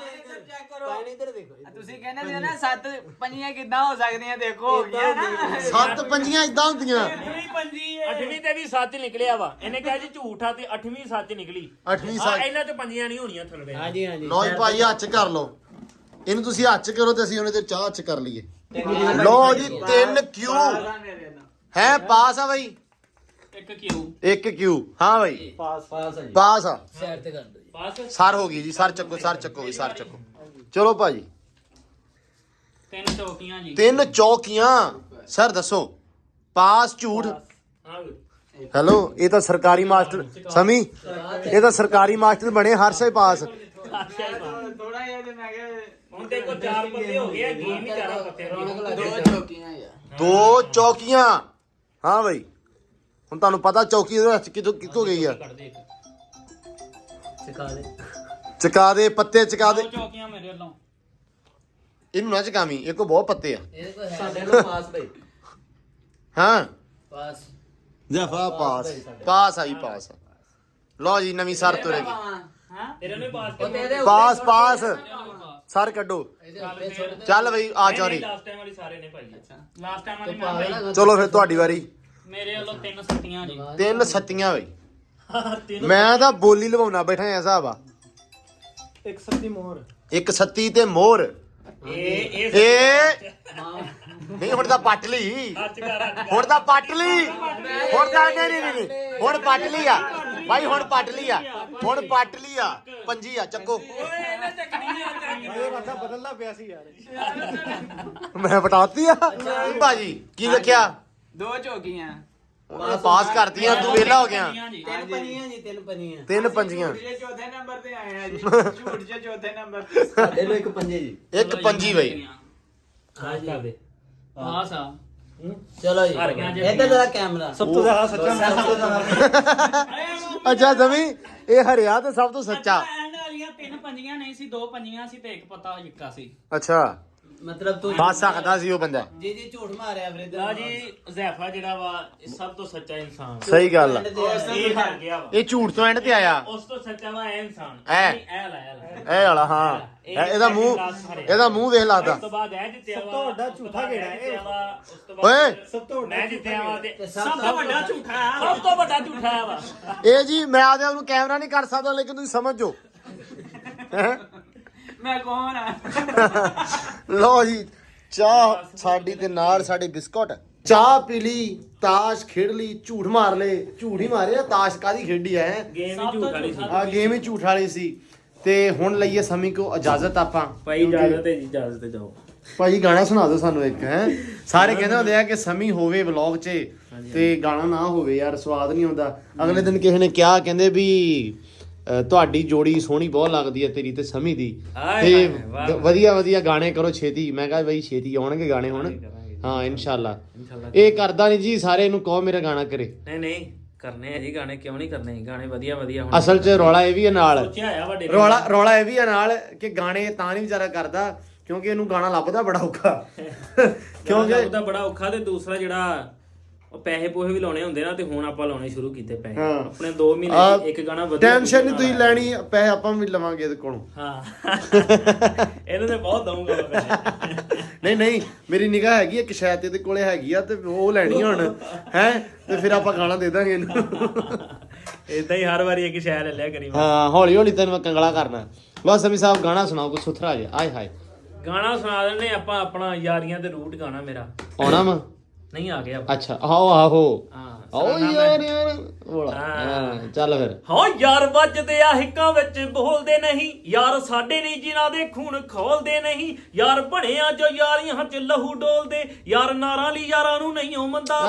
ਪਾਣੀ ਇੱਧਰ ਦੇਖੋ ਤੁਸੀਂ ਕਹਿੰਦੇ ਸੀ ਨਾ 7 ਪੰਜੀਆਂ ਕਿੱਦਾਂ ਹੋ ਸਕਦੀਆਂ ਦੇਖੋ ਹੋ ਗਿਆ ਨਾ 7 ਪੰਜੀਆਂ ਇਦਾਂ ਹੁੰਦੀਆਂ 8ਵੀਂ ਤੇ ਵੀ ਸੱਚ ਨਿਕਲਿਆ ਵਾ ਇਹਨੇ ਕਿਹਾ ਜੀ ਝੂਠ ਆ ਤੇ 8ਵੀਂ ਸੱਚ ਨਿਕਲੀ 8ਵੀਂ ਆ ਸਾਲ ਇਹਨਾਂ ਤੇ ਪੰਜੀਆਂ ਨਹੀਂ ਹੋਣੀਆਂ ਥੱਲੇ ਹਾਂਜੀ ਹਾਂਜੀ ਲੋ ਜੀ ਭਾਈ ਹੱਥ 'ਚ ਕਰ ਲਓ ਇਹਨੂੰ ਤੁਸੀਂ ਹੱਥ 'ਚ ਕਰੋ ਤੇ ਅਸੀਂ ਉਹਨੇ ਤੇ ਚਾਹ 'ਚ ਕਰ ਲਈਏ ਲੋ ਜੀ 3 ਕਿਊ ਹੈ ਪਾਸ ਆ ਬਈ ਇੱਕ ਕਿਉ 1 ਕਿਊ ਹਾਂ ਬਈ ਪਾਸ ਆ ਜੀ ਪਾਸ ਆ ਸਾਈਡ ਤੇ ਕਰ ਦਿਓ ਜੀ ਪਾਸ ਸਰ ਹੋ ਗਈ ਜੀ ਸਰ ਚੱਕੋ ਵੀ ਸਰ ਚੱਕੋ ਚਲੋ ਭਾਜੀ ਤਿੰਨ ਚੌਕੀਆਂ ਜੀ 3 ਚੌਕੀਆਂ ਸਰ ਦੱਸੋ ਪਾਸ ਝੂਠ ਹਾਂ ਹੈਲੋ ਇਹ ਤਾਂ ਸਰਕਾਰੀ ਮਾਸਟਰ ਸਮੀ ਇਹ ਤਾਂ ਸਰਕਾਰੀ ਮਾਸਟਰ ਬਣੇ ਹਰ ਸੇ ਪਾਸ ਥੋੜਾ ਜਿਹਾ ਤੇ ਮੈਂ ਕਿਹਾ ਹੁਣ ਤੇ ਕੋ 4 ਪੱਤੇ ਹੋ ਗਏ ਆ ਗੇਮ ਹੀ 4 ਪੱਤੇ ਦੋ ਚੌਕੀਆਂ ਯਾਰ 2 ਚੌਕੀਆਂ ਹਾਂ ਬਈ ਹੁਣ ਤੁਹਾਨੂੰ ਪਤਾ ਚੌਕੀ ਇਹਦੇ ਵਿੱਚ ਕਿੱਥੋਂ ਗਈ ਆ ਚਕਾ ਦੇ ਚਕਾ ਦੇ ਪੱਤੇ ਚਕਾ ਦੇ ਚੌਕੀਆਂ ਮੇਰੇ ਵੱਲੋਂ ਇਹਨੂੰ ਨਾ ਚਕਾਵੀਂ ਇਹ ਕੋ ਬਹੁਤ ਪੱਤੇ ਆ ਇਹਦੇ ਕੋਲ ਸਾਡੇ ਕੋਲ ਪਾਸ ਬਈ ਹਾਂ ਪਾਸ ਜਫਾ ਪਾਸ ਆਈ ਪਾਸ ਲਓ ਜੀ ਨਵੀਂ ਸਰ ਤੁਰੇਗੀ ਹਾਂ ਤੇਰੇ ਨੇ ਪਾਸ ਉਹ ਤੇਰੇ ਪਾਸ ਸਰ ਕੱਢੋ ਇਹਦੇ ਉੱਤੇ ਸੁੱਟ ਦੇ ਚੱਲ ਬਈ ਆ ਚੌਰੀ ਲਾਸਟ ਟਾਈਮ ਵਾਲੀ ਸਾਰੇ ਨੇ ਭਾਈ ਲਾਸਟ ਟਾਈਮ ਵਾਲੀ ਮੈਂ ਭਾਈ ਪਾਗਲ ਚਲੋ ਫਿਰ ਤੁਹਾਡੀ ਵਾਰੀ ਮੇਰੇ ਵੱਲੋਂ 3 ਸੱਤੀਆਂ ਜੀ 3 ਸੱਤੀਆਂ ਬਈ ਮੈਂ ਤਾਂ ਬੋਲੀ ਲਵਾਉਣਾ ਬੈਠਾ ਐ ਹਿਸਾਬ ਆ ਇੱਕ ਸੱਤੀ ਮੋਹਰ ਇੱਕ ਸੱਤੀ ਤੇ ਮੋਹਰ ਇਹ ਇਹ ਨਹੀਂ ਹੁਣ ਤਾਂ ਪੱਟ ਲਈ ਹੱਥ ਕਰ ਹੁਣ ਤਾਂ ਪੱਟ ਲਈ ਹੁਣ ਤਾਂ ਨਹੀਂ ਹੁਣ ਪੱਟ ਲਈ ਆ ਭਾਈ ਹੁਣ ਪੱਟ ਲਈ ਆ ਹੁਣ ਪੱਟ ਲਈ ਆ ਪੰਜੀ ਆ ਚੱਕੋ ਓਏ ਇਹਨੇ ਚੱਕਣੀ ਆ ਚੱਕ ਇਹ ਵਾਦਾ ਬਦਲਣਾ ਪਿਆ ਸੀ ਯਾਰ ਮੈਂ ਪਟਾਤੀ ਆ ਭਾਜੀ ਕੀ ਲਿਖਿਆ ਦੋ ਚੌਕੀਆਂ ਉਹਨੇ ਪਾਸ ਕਰਤੀਆਂ ਤੂੰ ਵਿਹਲਾ ਹੋ ਗਿਆ ਤਿੰਨ ਪੰਜੀਆਂ ਜੀ ਤਿੰਨ ਪੰਜੀਆਂ 3 ਪੰਜੀਆਂ ਜੇ ਚੌਥੇ ਨੰਬਰ ਤੇ ਆਏ ਆ ਜੀ ਝੂਠ ਜੇ ਚੌਥੇ ਨੰਬਰ ਤੇ ਸਾਡੇ ਨੂੰ ਇੱਕ ਪੰਜੇ ਜੀ ਇੱਕ ਪੰਜੀ ਬਈ ਹਾਂ ਕਰ ਦੇ ਪਾਸ ਆ ਚਲੋ ਜੀ ਹਾਰ ਗਿਆ ਜੀ। ਇੱਧਰ ਜਰਾ ਕੈਮਰਾ ਸਭ ਤੋਂ ਜ਼ਿਆਦਾ ਸੱਚਾ ਅੱਛਾ ਜ਼ਮੀ ਇਹ ਹਰਿਆ ਤੇ ਸਭ ਤੋਂ ਸੱਚਾ ਐਂਡ ਵਾਲੀਆਂ 3 ਪੰਜੀਆਂ ਨਹੀਂ ਸੀ 2 ਪੰਜੀਆਂ ਸੀ ਤੇ ਇੱਕ ਪਤਾ ਇੱਕਾ ਸੀ ਅੱਛਾ ਮਤਲਬ ਤੂੰ ਬਸ ਸਕਦਾ ਸੀ ਉਹ ਬੰਦਾ ਜੀ ਜੀ ਝੂਠ ਮਾਰਿਆ ਫਿਰ ਲਾ ਜੀ ਜ਼ੈਫਾ ਜਿਹੜਾ ਵਾ ਇਹ ਸਭ ਤੋਂ ਸੱਚਾ ਇਨਸਾਨ ਸਹੀ ਗੱਲ ਆ ਇਹ ਹਾਰ ਗਿਆ ਵਾ ਇਹ ਝੂਠ ਤੋਂ ਐਂਡ ਤੇ ਆਇਆ ਉਸ ਤੋਂ ਸੱਚਾ ਵਾ ਇਹ ਇਨਸਾਨ ਐ। ਇਹ ਲਾ ਇਹ ਵਾਲਾ ਹਾਂ ਇਹਦਾ ਮੂੰਹ ਵੇਖ ਲੱਗਦਾ ਉਸ ਤੋਂ ਬਾਅਦ ਇਹ ਜਿੱਤਿਆ ਵਾ ਸਭ ਤੋਂ ਵੱਡਾ ਝੂਠਾ ਕਿਹੜਾ ਹੈ? ਜਿੱਤਿਆ ਵਾ, ਉਸ ਤੋਂ ਓਏ। ਬਾਅਦ ਸਭ ਤੋਂ ਵੱਡਾ ਮੈਂ ਜਿੱਤਿਆ ਵਾ ਤੇ ਤੇ ਸਭ ਤੋਂ ਵੱਡਾ ਝੂਠਾ ਆ ਸਭ ਤੋਂ ਵੱਡਾ ਝੂਠਾ ਆ ਵਾ ਇਹ ਜੀ ਮੈਂ ਆਦੇ ਉਹਨੂੰ ਕੈਮਰਾ ਨਹੀਂ ਕਰ ਸਕਦਾ ਲੇਕਿਨ ਤੁਸੀਂ ਸਮਝ ਜਾਓ ਹੈਂ? ਮੈਂ ਕੌਣ ਆ? ਲਓ ਜੀ ਚਾਹ ਸਾਡੀ ਤੇ ਨਾਲ ਸਾਡੇ ਬਿਸਕੁਟ ਚਾਹ ਪੀ ਲਈ ਤਾਸ਼ ਖੇਡ ਲਈ ਝੂਠ ਮਾਰ ਲਏ ਝੂਠ ਹੀ ਮਾਰਿਆ ਤਾਸ਼ ਕਾਦੀ ਖੇਡੀ ਐ ਗੇਮ ਹੀ ਝੂਠ ਵਾਲੀ ਸੀ ਆ ਗੇਮ ਹੀ ਝੂਠ ਵਾਲੀ ਸੀ ਤੇ ਹੁਣ ਲਈਏ ਸਮੀ ਕੋ ਇਜਾਜ਼ਤ ਆਪਾਂ ਭਾਈ ਇਜਾਜ਼ਤ ਹੈ ਜੀ ਇਜਾਜ਼ਤ ਹੈ ਜਾਓ ਭਾਈ ਗਾਣਾ ਸੁਣਾ ਦਿਓ ਸਾਨੂੰ ਇੱਕ ਹੈ ਸਾਰੇ ਕਹਿੰਦੇ ਹੁੰਦੇ ਆ ਕਿ ਸਮੀ ਹੋਵੇ ਵਲੌਗ 'ਚ ਤੇ ਗਾਣਾ ਨਾ ਹੋਵੇ ਯਾਰ ਸਵਾਦ ਨਹੀਂ ਆਉਂਦਾ ਅਗਲੇ ਦਿਨ ਕਿਸੇ ਨੇ ਕਿਹਾ ਕਹਿੰਦੇ ਵੀ ਤੁਹਾਡੀ ਜੋੜੀ ਸੋਹਣੀ ਬਹੁਤ ਲੱਗਦੀ ਹੈ ਤੇਰੀ ਤੇ ਸਮੀ ਦੀ ਤੇ ਵਧੀਆ ਵਧੀਆ ਗਾਣੇ ਕਰੋ ਛੇਤੀ ਮੈਂ ਕਿਹਾ ਬਈ ਛੇਤੀ ਆਉਣਗੇ ਗਾਣੇ ਹੁਣ ਹਾਂ ਇਨਸ਼ਾਅੱਲਾ ਇਹ ਕਰਦਾ ਨਹੀਂ ਜੀ ਸਾਰੇ ਨੂੰ ਕਹੋ ਮੇਰਾ ਗਾਣਾ ਕਰੇ ਨਹੀਂ ਕਰਨੇ ਆ ਜੀ ਗਾਣੇ ਕਿਉਂ ਨਹੀਂ ਕਰਨੇ ਗਾਣੇ ਵਧੀਆ ਹੁਣ ਅਸਲ 'ਚ ਰੌਲਾ ਇਹ ਵੀ ਹੈ ਨਾਲ ਸੋਚਿਆ ਆ ਵੱਡੇ ਰੌਲਾ ਇਹ ਵੀ ਹੈ ਨਾਲ ਕਿ ਗਾਣੇ ਤਾਂ ਨਹੀਂ ਵਿਚਾਰਾ ਕਰਦਾ ਕਿਉਂਕਿ ਇਹਨੂੰ ਗਾਣਾ ਲੱਭਦਾ ਬੜਾ ਔਖਾ ਕਿਉਂਕਿ ਉਹਦਾ ਬੜਾ ਔਖਾ ਤੇ ਦੂਸਰਾ ਜਿਹੜਾ ਉਹ ਪੈਸੇ ਪੋਹੇ ਵੀ ਲਾਉਣੇ ਹੁੰਦੇ ਨਾ ਤੇ ਹੁਣ ਆਪਾਂ ਲਾਉਣੇ ਸ਼ੁਰੂ ਕੀਤੇ ਪੈਸੇ ਆਪਣੇ 2 ਮਹੀਨੇ ਇੱਕ ਗਾਣਾ ਵਧੀਆ ਟੈਨਸ਼ਨ ਨਹੀਂ ਤੁਸੀਂ ਲੈਣੀ ਪੈਸੇ ਆਪਾਂ ਵੀ ਲਵਾਂਗੇ ਇਹਦੇ ਕੋਲੋਂ ਹਾਂ ਇਹਨੂੰ ਤੇ ਬਹੁਤ ਦਊਂਗਾ ਮੈਂ ਪੈਸੇ ਨਹੀਂ ਮੇਰੀ ਨਿਗਾਹ ਹੈਗੀ ਇੱਕ ਸ਼ਾਇਦ ਇਹਦੇ ਕੋਲੇ ਹੈਗੀ ਆ ਤੇ ਉਹ ਲੈਣੀ ਹੁਣ ਹੈ ਤੇ ਫਿਰ ਆਪਾਂ ਗਾਣਾ ਦੇ ਦਾਂਗੇ ਇਹਨੂੰ ਇਦਾਂ ਹੀ ਹਰ ਵਾਰੀ ਇੱਕ ਸ਼ਾਇਰ ਲੈ ਲਿਆ ਕਰੀ ਹਾਂ ਹੌਲੀ ਤੈਨੂੰ ਮੈਂ ਕੰਗਲਾ ਕਰਨਾ ਬਸ ਸਮੀ ਸਾਹਿਬ ਗਾਣਾ ਸੁਣਾਓ ਕੋਈ ਸੁਥਰਾ ਜਿਹਾ ਆਏ ਹਾਏ ਗਾਣਾ ਸੁਣਾ ਦਿੰਨੇ ਆਪਾਂ ਆਪਣਾ ਯਾਰੀਆਂ ਦੇ ਰੂਟ ਗਾਣਾ ਮੇਰਾ ਆਉਣਾ ਵਾ ਨਹੀਂ ਆ ਗਿਆ ਅੱਛਾ ਆਹੋ ਹਾਂ ਆਓ ਯਾਰ ਬੋਲਾ ਹਾਂ ਚੱਲ ਫਿਰ ਹਾਂ ਯਾਰ ਵੱਜਦੇ ਆ ਹਿੱਕਾਂ ਵਿੱਚ ਬੋਲਦੇ ਨਹੀਂ ਯਾਰ ਸਾਡੇ ਨਹੀਂ ਜਿਨ੍ਹਾਂ ਦੇ ਖੂਨ ਖੋਲਦੇ ਨਹੀਂ ਯਾਰ ਬਣਿਆ ਜੋ ਯਾਰੀਆਂ 'ਚ ਲਹੂ ਡੋਲਦੇ ਯਾਰ ਨਾਰਾਂ ਲਈ ਯਾਰਾਂ ਨੂੰ ਨਹੀਂ ਮੰਦਾ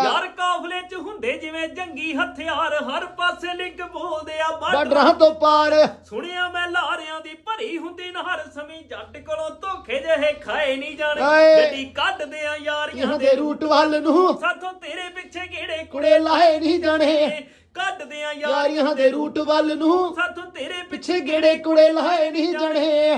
ਯਾਰ ਕਾਫਲੇ 'ਚ ਹੁੰਦੇ ਜਿਵੇਂ ਜੰਗੀ ਹਥਿਆਰ ਹਰ ਪਾਸੇ ਲਿੰਕ ਬੋਲਦੇ ਆ ਬਾਰਡਰਾਂ ਤੋਂ ਪਾਰ ਸੁਣਿਆ ਮੈਂ ਲਾਰਿਆਂ ਦੀ ਭਰੀ ਹੁੰਦੀ ਨਹਰ ਸਮੀ ਜੱਟ ਕੋਲੋਂ ਧੋਖੇ ਜਿਹੇ ਖਾਏ ਨਹੀਂ ਜਾਣੇ ਗੱਡੀ ਕੱਢਦੇ ਆ ਯਾਰੀਆਂ ਦੇ ਰੂਟ ਵੱਲ ਨੂੰ ਸਾਥੋਂ ਤੇਰੇ ਪਿੱਛੇ ਕਿਹੜੇ ਕੁੜੇ ਲਾਏ ਨਹੀਂ ਜਾਣੇ ਕੱਢਦੇ ਆ ਯਾਰੀਆਂ ਦੇ ਰੂਟ ਵੱਲ ਨੂੰ ਸਾਥੋਂ ਤੇਰੇ ਪਿੱਛੇ ਗੇੜੇ ਕੁੜੇ ਲਾਏ ਨਹੀਂ ਜਾਣੇ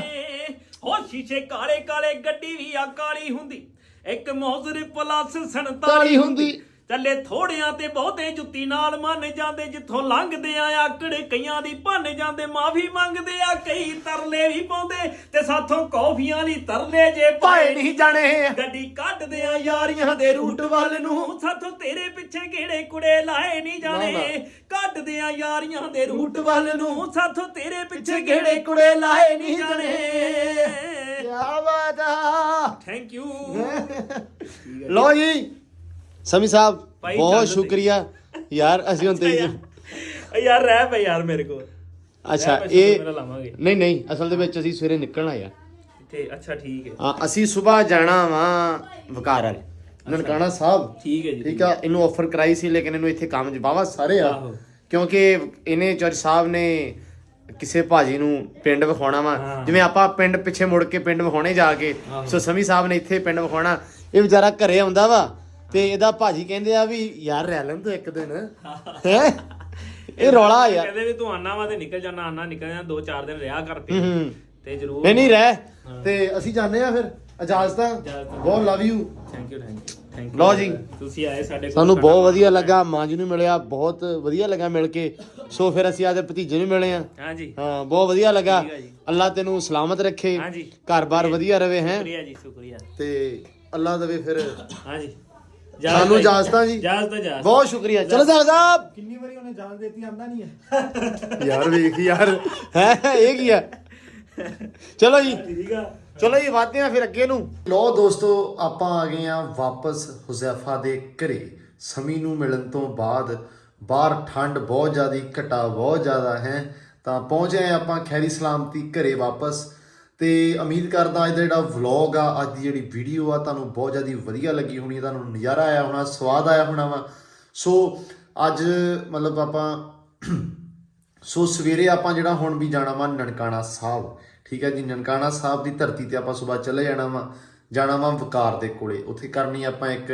ਹੋ ਸ਼ੀਸ਼ੇ ਕਾਲੇ ਕਾਲੇ ਗੱਡੀ ਵੀ ਆ ਕਾਲੀ ਹੁੰਦੀ ਇੱਕ ਮੌਜ਼ਰ ਪਲੱਸ 47 ਹੁੰਦੀ ਚੱਲੇ ਥੋੜਿਆਂ ਤੇ ਬਹੁਤੇ ਜੁੱਤੀ ਨਾਲ ਮੰਨ ਜਾਂਦੇ ਜਿੱਥੋਂ ਲੰਘਦੇ ਆ ਆਕੜ ਕਈਆਂ ਦੀ ਭੰਨ ਜਾਂਦੇ ਮਾਫੀ ਮੰਗਦੇ ਆ ਕਈ ਤਰਲੇ ਵੀ ਪਾਉਂਦੇ ਤੇ ਸਾਥੋਂ ਕੌਫੀਆਂ ਲਈ ਤਰਲੇ ਜੇ ਪਾਏ ਨਹੀਂ ਜਾਣੇ ਗੱਡੀ ਕੱਢਦੇ ਆ ਯਾਰੀਆਂ ਦੇ ਰੂਟ ਵੱਲ ਨੂੰ ਸਾਥੋਂ ਤੇਰੇ ਪਿੱਛੇ ਗੇੜੇ ਕੁੜੇ ਲਾਏ ਨਹੀਂ ਜਾਣੇ ਕੱਢਦੇ ਆ ਯਾਰੀਆਂ ਦੇ ਰੂਟ ਵੱਲ ਨੂੰ ਸਾਥੋਂ ਤੇਰੇ ਪਿੱਛੇ ਗੇੜੇ ਕੁੜੇ ਲਾਏ ਨਹੀਂ ਜਾਣੇ ਕੀ ਬਾਤ ਆ ਥੈਂਕ ਯੂ ਲੋ ਜੀ ਸਮੀ ਸਾਹਿਬ ਭਾਈ ਬਹੁਤ ਚੱਲ ਸ਼ੁਕਰੀਆ ਯਾਰ ਅਸੀਂ ਹੁਣ ਤੇ ਯਾਰ ਰਹਿ ਪਈ ਯਾਰ ਮੇਰੇ ਕੋਲ ਅੱਛਾ ਇਹ ਨਹੀਂ ਅਸਲ ਦੇ ਵਿੱਚ ਅਸੀਂ ਸਵੇਰੇ ਨਿਕਲਣਾ ਆ ਤੇ ਅੱਛਾ ਠੀਕ ਹੈ ਹਾਂ ਅਸੀਂ ਸਵੇਰ ਜਾਣਾ ਵਾ ਵਕਾਰਲ ਨਨਕਾਣਾ ਸਾਹਿਬ ਠੀਕ ਹੈ ਜੀ ਠੀਕ ਆ ਇਹਨੂੰ ਆਫਰ ਕਰਾਈ ਸੀ ਲੇਕਿਨ ਇਹਨੂੰ ਇੱਥੇ ਕੰਮ ਜਵਾਵਾ ਸਾਰੇ ਆ ਕਿਉਂਕਿ ਇਹਨੇ ਜੱਜ ਸਾਹਿਬ ਨੇ ਕਿਸੇ ਭਾਜੀ ਨੂੰ ਪਿੰਡ ਵਿਖਾਉਣਾ ਵਾ ਜਿਵੇਂ ਆਪਾਂ ਪਿੰਡ ਪਿੱਛੇ ਮੁੜ ਕੇ ਪਿੰਡ ਵਿਖਾਉਣੇ ਜਾ ਕੇ ਸੋ ਸਮੀ ਸਾਹਿਬ ਨੇ ਇੱਥੇ ਪਿੰਡ ਵਿਖਾਉਣਾ ਇਹ ਵਿਚਾਰਾ ਘਰੇ ਆਉਂਦਾ ਵਾ ਤੇ ਇਹਦਾ ਭਾਜੀ ਕਹਿੰਦੇ ਆ ਵੀ ਯਾਰ ਰਹਿ ਲੈਣ ਤੂੰ ਇੱਕ ਦਿਨ ਹੈ ਇਹ ਰੌਲਾ ਯਾਰ ਕਹਿੰਦੇ ਵੀ ਤੂੰ ਆਨਾ ਵਾ ਤੇ ਨਿਕਲ ਜਾਣਾ ਆਨਾ ਨਿਕਲ ਜਾਣਾ 2-4 ਦਿਨ ਰਿਹਾ ਕਰਕੇ ਤੇ ਜ਼ਰੂਰ ਨਹੀਂ ਰਹਿ ਤੇ ਅਸੀਂ ਜਾਂਦੇ ਆ ਫਿਰ ਇਜਾਜ਼ਤਾਂ ਬਹੁਤ ਲਵ ਯੂ ਥੈਂਕ ਯੂ ਲਓ ਜੀ ਤੁਸੀਂ ਆਏ ਸਾਡੇ ਕੋਲ ਸਾਨੂੰ ਬਹੁਤ ਵਧੀਆ ਲੱਗਾ ਮਾਂ ਜੀ ਨੂੰ ਮਿਲਿਆ ਬਹੁਤ ਵਧੀਆ ਲੱਗਾ ਮਿਲ ਕੇ ਸੋ ਫਿਰ ਅਸੀਂ ਆਦੇ ਭਤੀਜੇ ਨੂੰ ਮਿਲੇ ਆ ਹਾਂਜੀ ਹਾਂ ਬਹੁਤ ਵਧੀਆ ਲੱਗਾ ਅੱਲਾ ਤੈਨੂੰ ਸਲਾਮਤ ਰੱਖੇ ਘਰ-ਬਾਰ ਵਧੀਆ ਰਵੇ ਹੈ ਸ਼ੁਕਰੀਆ ਜੀ ਸ਼ੁਕਰੀਆ ਤੇ ਅੱਲਾ ਦੇਵੇ ਫਿਰ ਹਾਂਜੀ ਸਾਨੂੰ ਇਜਾਜ਼ਤਾਂ ਜੀ ਇਜਾਜ਼ਤ ਬਹੁਤ ਸ਼ੁਕਰੀਆ ਚਲੋ ਸਾਹਿਬ ਕਿੰਨੀ ਵਾਰੀ ਉਹਨੇ ਜਾਨ ਦੇਤੀ ਆਂਦਾ ਨਹੀਂ ਹੈ ਯਾਰ ਵੇਖ ਯਾਰ ਹੈ ਇਹ ਕੀ ਆ ਚਲੋ ਜੀ ਚਲੋ ਜੀ ਵਧਦੇ ਆ ਫਿਰ ਅੱਗੇ ਨੂੰ ਲੋ ਦੋਸਤੋ ਆਪਾਂ ਆ ਗਏ ਆ ਵਾਪਸ ਹੁਜ਼ੈਫਾ ਦੇ ਘਰੇ ਸਮੀ ਨੂੰ ਮਿਲਣ ਤੋਂ ਬਾਅਦ ਬਾਹਰ ਠੰਡ ਬਹੁਤ ਜ਼ਿਆਦੀ ਘਟਾ ਬਹੁਤ ਜ਼ਿਆਦਾ ਹੈ ਤਾਂ ਪਹੁੰਚ ਗਏ ਆਪਾਂ ਖੈਰੀ ਸਲਾਮਤੀ ਘਰੇ ਵਾਪਸ ਤੇ ਉਮੀਦ ਕਰਦਾ ਅੱਜ ਦਾ ਜਿਹੜਾ ਵਲੌਗ ਆ ਅੱਜ ਦੀ ਜਿਹੜੀ ਵੀਡੀਓ ਆ ਤੁਹਾਨੂੰ ਬਹੁਤ ਜ਼ਿਆਦਾ ਵਧੀਆ ਲੱਗੀ ਹੋਣੀ ਤੁਹਾਨੂੰ ਨਜ਼ਾਰਾ ਆਇਆ ਹੋਣਾ ਸਵਾਦ ਆਇਆ ਹੋਣਾ ਵਾ ਸੋ ਅੱਜ ਮਤਲਬ ਆਪਾਂ ਸੋ ਸਵੇਰੇ ਆਪਾਂ ਜਿਹੜਾ ਹੁਣ ਵੀ ਜਾਣਾ ਵਾ ਨਨਕਾਣਾ ਸਾਹਿਬ ਠੀਕ ਹੈ ਜੀ ਨਨਕਾਣਾ ਸਾਹਿਬ ਦੀ ਧਰਤੀ ਤੇ ਆਪਾਂ ਸਵੇਰ ਚਲੇ ਜਾਣਾ ਵਾ ਵਕਾਰ ਦੇ ਕੋਲੇ ਉੱਥੇ ਕਰਨੀ ਆਪਾਂ ਇੱਕ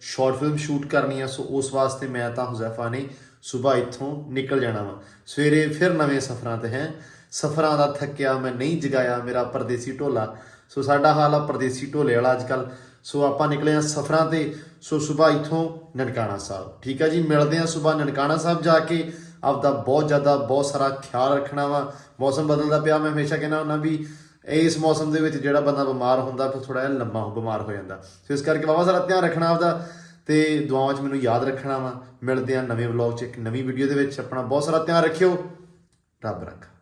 ਸ਼ਾਰਟ ਫਿਲਮ ਸ਼ੂਟ ਕਰਨੀ ਆ ਸੋ ਉਸ ਵਾਸਤੇ ਮੈਂ ਤਾਂ ਹੁਜ਼ੈਫਾ ਨੇ ਸਵੇਰ ਇੱਥੋਂ ਨਿਕਲ ਜਾਣਾ ਵਾ ਸਵੇਰੇ ਫਿਰ ਨਵੇਂ ਸਫ਼ਰਾਂ ਤੇ ਹੈ ਸਫ਼ਰਾਂ ਦਾ ਥੱਕਿਆ ਮੈਂ ਨਹੀਂ ਜਗਾਇਆ ਮੇਰਾ ਪਰਦੇਸੀ ਢੋਲਾ ਸੋ ਸਾਡਾ ਹਾਲ ਆ ਪਰਦੇਸੀ ਢੋਲੇ ਵਾਲਾ ਅੱਜ ਕੱਲ ਸੋ ਆਪਾਂ ਨਿਕਲੇ ਆ ਸਫ਼ਰਾਂ ਤੇ ਸੋ ਸਵੇਰ ਇੱਥੋਂ ਨਨਕਾਣਾ ਸਾਹਿਬ ਠੀਕ ਹੈ ਜੀ ਮਿਲਦੇ ਆ ਸਵੇਰ ਨਨਕਾਣਾ ਸਾਹਿਬ ਜਾ ਕੇ ਆਪਦਾ ਬਹੁਤ ਸਾਰਾ ਖਿਆਲ ਰੱਖਣਾ ਵਾ ਮੌਸਮ ਬਦਲਦਾ ਪਿਆ ਮੈਂ ਹਮੇਸ਼ਾ ਕਹਿੰਦਾ ਹੁੰਦਾ ਵੀ ਇਸ ਮੌਸਮ ਦੇ ਵਿੱਚ ਜਿਹੜਾ ਬੰਦਾ ਬਿਮਾਰ ਹੁੰਦਾ ਫਿਰ ਥੋੜਾ ਜਿਹਾ ਲੰਮਾ ਬਿਮਾਰ ਹੋ ਜਾਂਦਾ ਸੋ ਇਸ ਕਰਕੇ ਬਹੁਤ ਸਾਰਾ ਧਿਆਨ ਰੱਖਣਾ ਆਪਦਾ ਤੇ ਦੁਆਵਾਂ 'ਚ ਮੈਨੂੰ ਯਾਦ ਰੱਖਣਾ ਵਾ ਮਿਲਦੇ ਆ ਨਵੇਂ ਵਲੌਗ 'ਚ ਇੱਕ ਨਵੀਂ ਵੀਡੀਓ ਦੇ ਵਿੱਚ ਆਪਣਾ ਬਹੁਤ ਸਾਰਾ ਧਿਆਨ ਰੱਖਿਓ ਰੱਬ ਰੱਖਾ